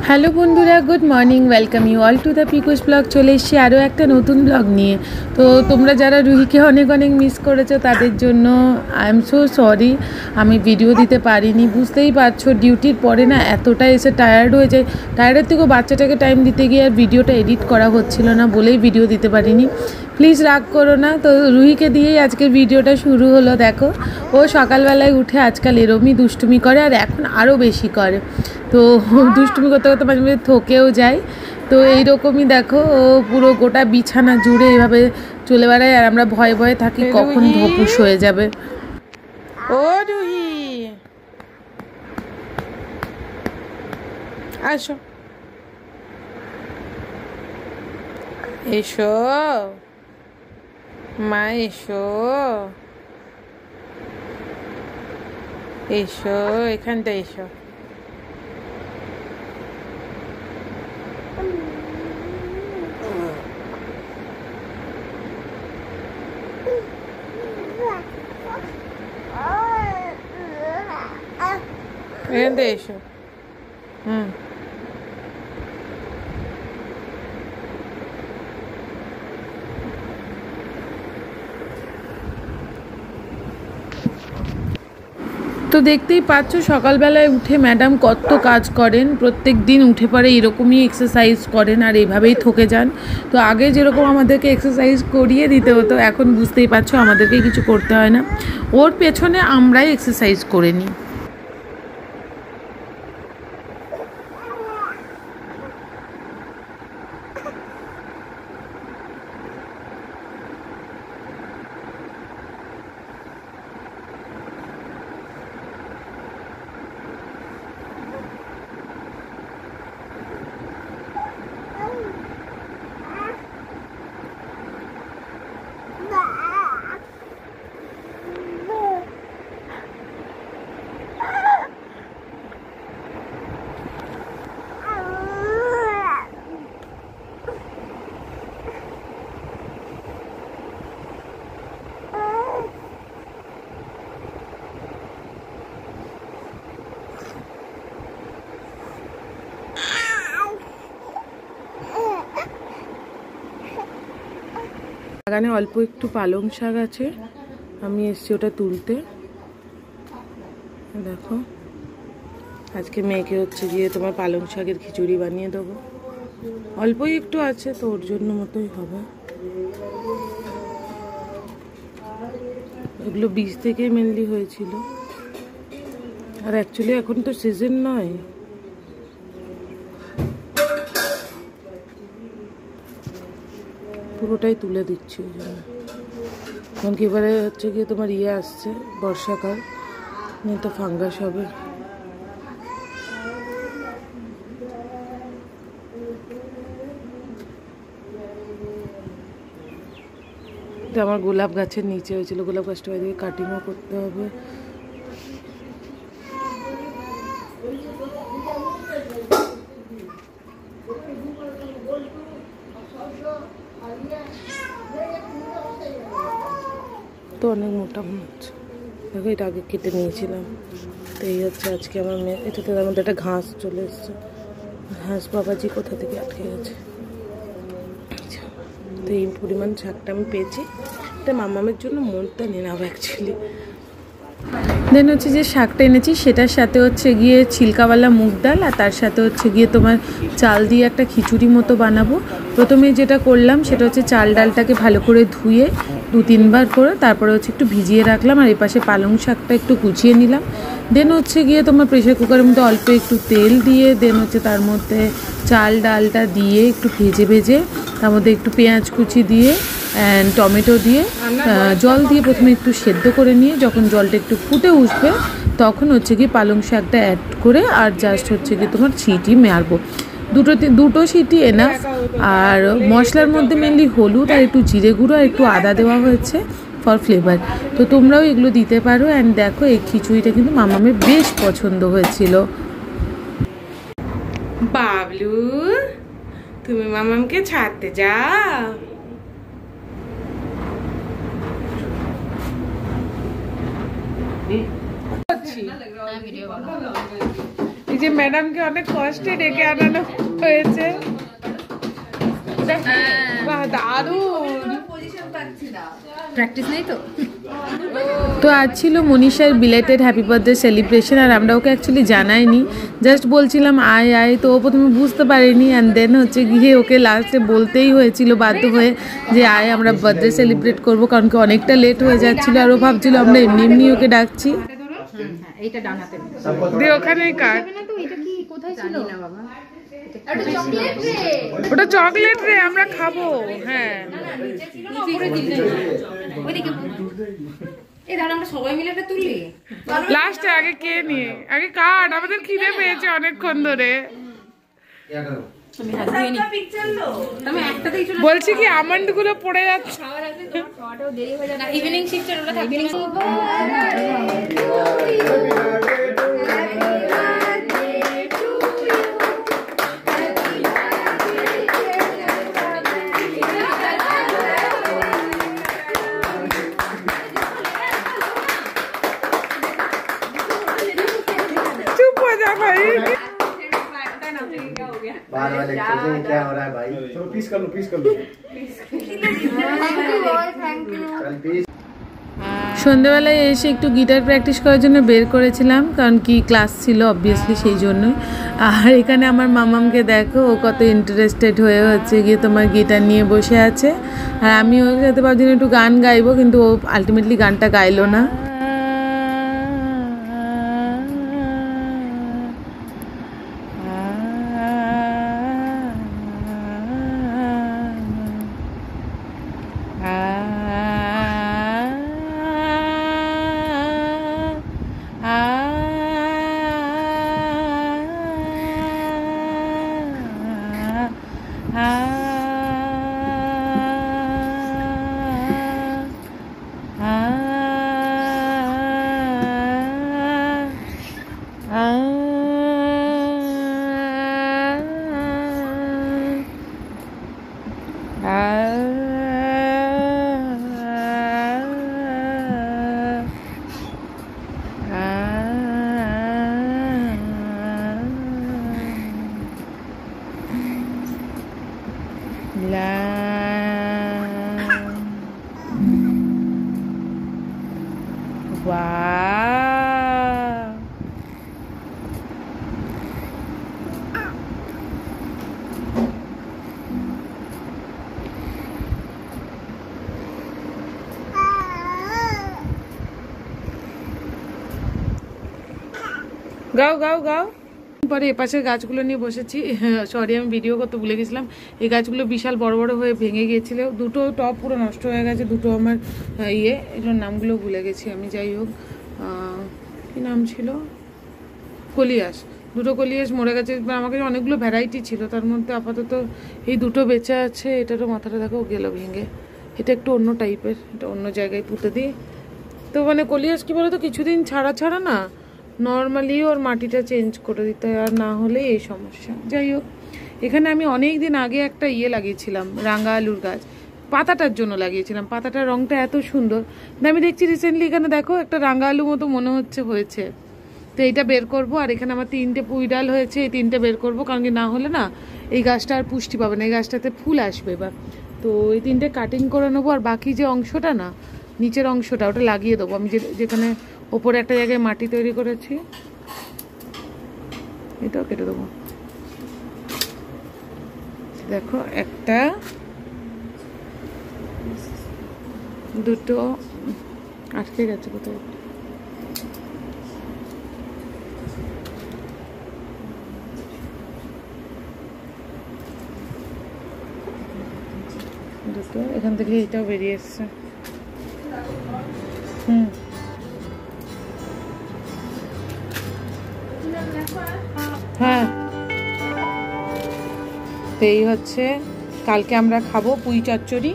Hello বন্ধুরা, good morning. Welcome you all to the Pikus blog. চলে এসেছি আরও একটা নতুন ব্লগ নিয়ে। তো তোমরা যারা রুহিকে অনেক অনেক মিস করেছো তাদের জন্য আই এম সো সরি, আমি ভিডিও দিতে পারিনি। বুঝতেই পারছো, ডিউটির পরে না এতটা এসে টায়ার্ড হয়ে যায়। টায়ার্ডের থেকেও বাচ্চাটাকে টাইম দিতে গিয়ে আর ভিডিওটা এডিট করা হচ্ছিল না বলেই ভিডিও দিতে পারিনি। প্লিজ রাগ করো না। তো রুহিকে দিয়েই আজকের ভিডিওটা শুরু হলো। দেখো, ও সকালবেলায় উঠে আজকাল এরমই দুষ্টুমি করে, আর এখন আরও বেশি করে। তো দুষ্টুমি করতে করতে মাঝে মাঝে থকেও যায়। তো এইরকমই দেখো, ও পুরো গোটা বিছানা জুড়ে এইভাবে চলে বেড়ায়, আর আমরা ভয়ে ভয়ে থাকি কখন ধপুস হয়ে যাবে। ও রুহি, আসো, এসো মা, এসো এসো, এখানটা এসো। এখানটা এসো। তো দেখতেই পাচ্ছ সকালবেলায় উঠে ম্যাডাম কত কাজ করেন। প্রত্যেক দিন উঠে পরে এরকমই এক্সারসাইজ করেন, আর এভাবেই থকে যান। তো আগে যেরকম আমাদেরকে এক্সারসাইজ করিয়ে দিতে হতো, এখন বুঝতেই পারছো আমাদেরকে কিছু করতে হয় না, ওর পেছনে আমরাই এক্সারসাইজ করে নিই। বাগানে অল্প একটু পালং শাক আছে, আমি এসছি ওটা তুলতে। দেখো, আজকে মেয়েকে হচ্ছে গিয়ে তোমার পালং শাকের খিচুড়ি বানিয়ে দেবো। অল্পই একটু আছে, তো ওর জন্য মতোই হবে। এগুলো বীজ থেকেই মেনলি হয়েছিল, আর অ্যাকচুয়ালি এখন তো সিজন নয়। পুরোটাই তুলে দিচ্ছি ওই জন্য। কারণ কি এবারে হচ্ছে গিয়ে তোমার আসছে বর্ষাকাল, নিয়ে তো ফাঙ্গাস হবে। এটা আমার গোলাপ গাছের নিচে হয়েছিল, গোলাপ গাছটা বাইরে কাটিংও করতে হবে। তো অনেক মোটা মনে হচ্ছে। দেখো, এটা আগে কেটে নিয়েছিলাম। তো এই হচ্ছে আজকে আমার মেয়ে। এটাতে তার মধ্যে একটা ঘাস চলে এসছে। ঘাস বাবাজি কোথা থেকে আটকে গেছে। তো এই পরিমাণ শাকটা আমি পেয়েছি। এটা মামামের জন্য মনটা নেওয়া অ্যাকচুয়ালি। দেন হচ্ছে যে শাকটা এনেছি, সেটার সাথে হচ্ছে গিয়ে ছিলকাওয়ালা মুগ ডাল, আর তার সাথে হচ্ছে গিয়ে তোমার চাল দিয়ে একটা খিচুড়ি মতো বানাবো। প্রথমে যেটা করলাম সেটা হচ্ছে চাল ডালটাকে ভালো করে ধুয়ে 2-3 বার করে তারপরে হচ্ছে একটু ভিজিয়ে রাখলাম, আর এই পাশে পালং শাকটা একটু কুচিয়ে নিলাম। দেন হচ্ছে গিয়ে তোমার প্রেশার কুকারের মধ্যে অল্প একটু তেল দিয়ে, দেন হচ্ছে তার মধ্যে চাল ডালটা দিয়ে একটু ভেজে তার মধ্যে একটু পেঁয়াজ কুচি দিয়ে অ্যান্ড টমেটো দিয়ে জল দিয়ে প্রথমে একটু সেদ্ধ করে নিয়ে, যখন জলটা একটু ফুটে উঠবে তখন হচ্ছে গিয়ে পালং শাকটা অ্যাড করে, আর জাস্ট হচ্ছে গিয়ে তোমার সিটি মারবো। দুটো সিটি এনাফ। আর মশলার মধ্যে মেনলি হলুদ আর একটু জিরে গুঁড়ো আর একটু আদা দেওয়া হয়েছে ফর ফ্লেভার। তো তোমরাও এগুলো দিতে পারো। অ্যান্ড দেখো, এই খিচুড়িটা কিন্তু মামামের বেশ পছন্দ হয়েছিল। বাবলু, তুমি মামামকে ছাড়তে যাও? এই যে ম্যাডামকে অনেক কষ্টে ডেকে আনানো হয়েছে। দারুণ প্র্যাকটিস নেই তো। তো আজ ছিল মনীষার বিলেটেড হ্যাপি বার্থডে সেলিব্রেশন, আর আমরা ওকে অ্যাকচুয়ালি জানাইনি, জাস্ট বলছিলাম আয় আয়, তো ও প্রথমে বুঝতে পারিনি, অ্যান্ড দেন হচ্ছে গিয়ে ওকে লাস্টে বলতেই হয়েছিল বাধ্য হয়ে যে আয় আমরা বার্থডে সেলিব্রেট করবো, কারণ কি অনেকটা লেট হয়ে যাচ্ছিলো, আর ও ভাবছিল আমরা এমনি এমনি ওকে ডাকছি। এইটা ডান হাতে দিয়ে ওখানেই কাট। এটা কি কোথায় ছিল না বাবা? ওটা চকলেট রে, আমরা খাবো। হ্যাঁ লাস্টে আগে কে নিয়ে আগে কাট, আমাদের খিদে পেয়েছে অনেকক্ষণ ধরে। বলছি কি আমন্ড গুলো পড়ে যাচ্ছে। ইভিনিং শিফটের ওটা থাকবে। चुप हो जा भाई। बार बार एक्सरसाइज क्या हो रहा है भाई? चलो पीस कर लो, पीस कर लो। Thank you. সন্ধ্যেবেলায় এসে একটু গিটার প্র্যাকটিস করার জন্য বের করেছিলাম, কারণ কি ক্লাস ছিল অবভিয়াসলি সেই জন্যই। আর এখানে আমার মামামকে দেখো, ও কত ইন্টারেস্টেড হয়ে হচ্ছে গিয়ে তোমার গিটার নিয়ে বসে আছে, আর আমি ওর সাথে ভাবছিলাম একটু গান গাইবো, কিন্তু ও আলটিমেটলি গানটা গাইলো না। গাও গাও গাও। পরে এপাশের গাছগুলো নিয়ে বসেছি। সরি আমি ভিডিও করতে ভুলে গেছিলাম। এই গাছগুলো বিশাল বড় বড় হয়ে ভেঙে গিয়েছিল, দুটো টপ পুরো নষ্ট হয়ে গেছে, দুটো আমার এগুলোর নামগুলো ভুলে গেছি আমি। যাই হোক, কী নাম ছিল, কলিয়াস, দুটো কলিয়াস মরে গেছে। আমার কাছে অনেকগুলো ভ্যারাইটি ছিল, তার মধ্যে আপাতত এই দুটো বেঁচে আছে। এটারও মাথাটা দেখো গেল ভেঙে, এটা একটু অন্য টাইপের, এটা অন্য জায়গায় পুঁতে দিই। তো মানে কলিয়াস কী বলো তো, কিছুদিন ছাড়া ছাড়া না নর্মালি ওর মাটিটা চেঞ্জ করে দিতে হয়, আর না হলে এই সমস্যা। যাই হোক, এখানে আমি অনেক দিন আগে একটা লাগিয়েছিলাম, রাঙা আলুর গাছ, পাতাটার জন্য লাগিয়েছিলাম। পাতাটার রঙটা এত সুন্দর, আমি দেখছি রিসেন্টলি এখানে দেখো একটা রাঙা আলু মতো মনে হয়েছে। তো এইটা বের করব, আর এখানে আমার 3টে পুঁই ডাল হয়েছে, এই 3টে বের করবো, কারণ কি না হলে না এই গাছটা আর পুষ্টি পাবে না, এই গাছটাতে ফুল আসবে এবার। তো এই 3টে কাটিং করে নেবো, আর বাকি যে অংশটা না, নিচের অংশটা, ওটা লাগিয়ে দেবো আমি। যেখানে ওপরে একটা জায়গায় মাটি তৈরি করেছি, এটাও কেটে দেবো। দেখো, একটা, দুটো, আটকে গেছে কোথায়, দুটো, এখান থেকে এটাও বেরিয়ে এসছে। হ্যাঁ, তো এই হচ্ছে কালকে আমরা খাবো পুঁই চচ্চড়ি।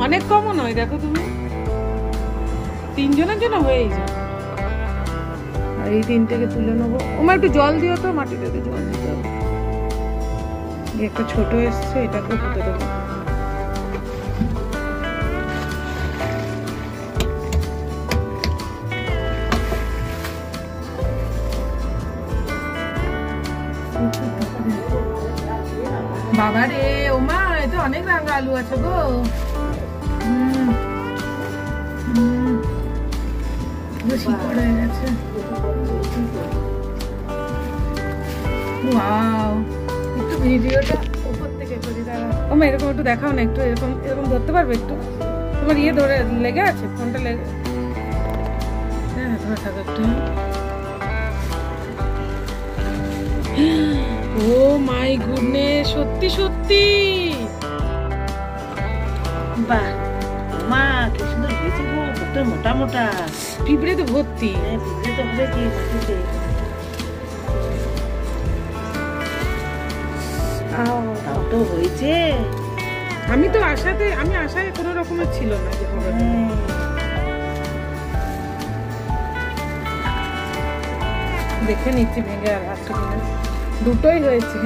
অনেক কমও নয়, দেখো তুমি 3 জনের জন্য হয়েই যায়। আর এই 3টেকে তুলে নেবো। ওমা একটু জল দিও তো, মাটিতে জল দিতে হবে। একটা ছোট এসছে, এটাকে পুঁতে দেবো। বাবা রে, ওমা এটা অনেক রাঙা আলু আছে গো। বেশি পড়ে গেছে। ওয়াও, একটু ভিডিওটা উপর থেকে করি দাঁড়া। ওমা এরকম একটু দেখাও না, একটু এরকম এরকম ধরতে পারবে একটু? তোমার ইয়ে ধরে লেগে আছে, ফোনটা লেগে। হ্যাঁ ধরে থাকো একটু। ও মাই গুডনেস, সত্যি সত্যি বাহ মা, কি সুন্দর হয়েছে গো, কত মোটা মোটা। পিঁপড়ে তো ভর্তি। হ্যাঁ, পিঁপড়ে তো হবে কি মাটিতে। তাও তো হয়েছে। আমি তো আশায় কোনো রকমের ছিল না যে হবে। দেখে নিচ্ছি ভেঙে আর হাতটা কিনা। দুটোই হয়েছে,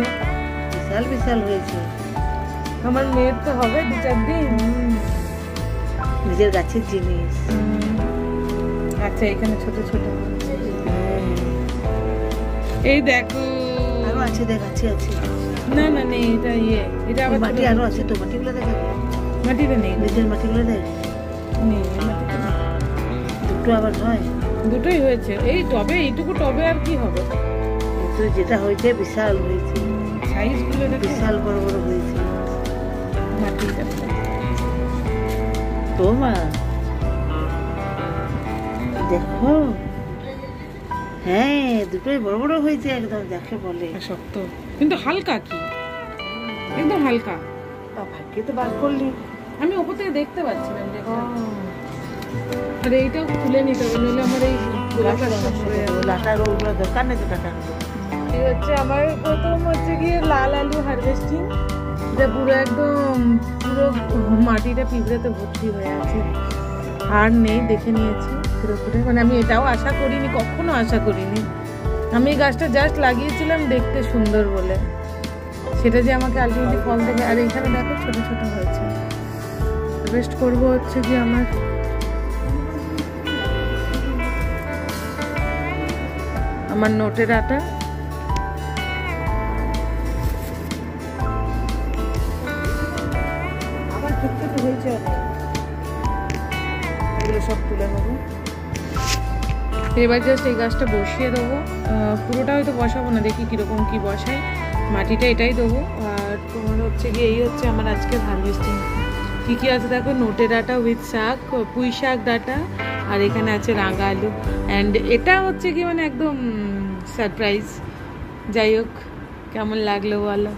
বিশাল বিশাল হয়েছে। আমার মেয়ের তো হবে 2-4 দিন। নিজের গাছের জিনিস। আচ্ছা এখানে ছোট ছোট এই দেখো। আরো আছে, দেখ আছে আছে। না না নেই, এটা ইয়ে, এটা আবার মাটি আরো আছে তো, মাটিগুলো দেখ। মাটিতে নেই, নিজের মাটিগুলো দেখ। নেই মাটিতে নেই। দুটো আবার হয়। দুটোই হয়েছে এই টবে, এইটুকু টবে আর কি হবে। তো যেটা হয়েছে বিশাল হয়েছে, সাইজ গুলো বিশাল বড় বড় হয়েছে। মাটিটা তো মা দেখো, হ্যাঁ দুটোই বড় বড় হয়েছে একদম, যাকে বলে শক্ত কিন্তু হালকা, কি একদম হালকা। ভাগ্যে তো বার করলি। আমি ওপর থেকে দেখতে পাচ্ছিলাম যে আর এইটাও তুলে নিতে হবে, নইলে আমার এই লাটার ওগুলো দরকার নেই তো টাটা। এই হচ্ছে আমার প্রথম হচ্ছে গিয়ে লাল আলু হারভেস্টিং, এটা পুরো একদম পুরো মাটিটা পিঁপড়েতে ভর্তি হয়ে আছে, আর নেই দেখে নিয়েছি পুরোপুরি। মানে আমি এটাও আশা করিনি, কখনো আশা করিনি। আমি এই গাছটা জাস্ট লাগিয়েছিলাম দেখতে সুন্দর বলে, সেটা যে আমাকে আলটিমেটলি ফল দেবে। আর এখানে দেখো ছোট ছোট হয়েছে। হারভেস্ট করবো হচ্ছে কি আমার নোটের আটা, আবার ছোট ছোট হয়েছে অনেক। এগুলো সব তুলে নেবো। এবার জাস্ট এই গাছটা বসিয়ে দেবো, পুরোটা হয়তো বসাবো না, দেখি কীরকম কী বসাই। মাটিটা এটাই দেবো। আর তোমার হচ্ছে গিয়ে এই হচ্ছে আমার আজকের হারভেস্টিং। কী কী আছে দেখো, নোটের ডাঁটা উইথ শাক, পুঁই শাক ডাঁটা, আর এখানে আছে রাঙা আলু। অ্যান্ড এটা হচ্ছে কি মানে একদম সারপ্রাইজ। যাই হোক, কেমন লাগলো বলো।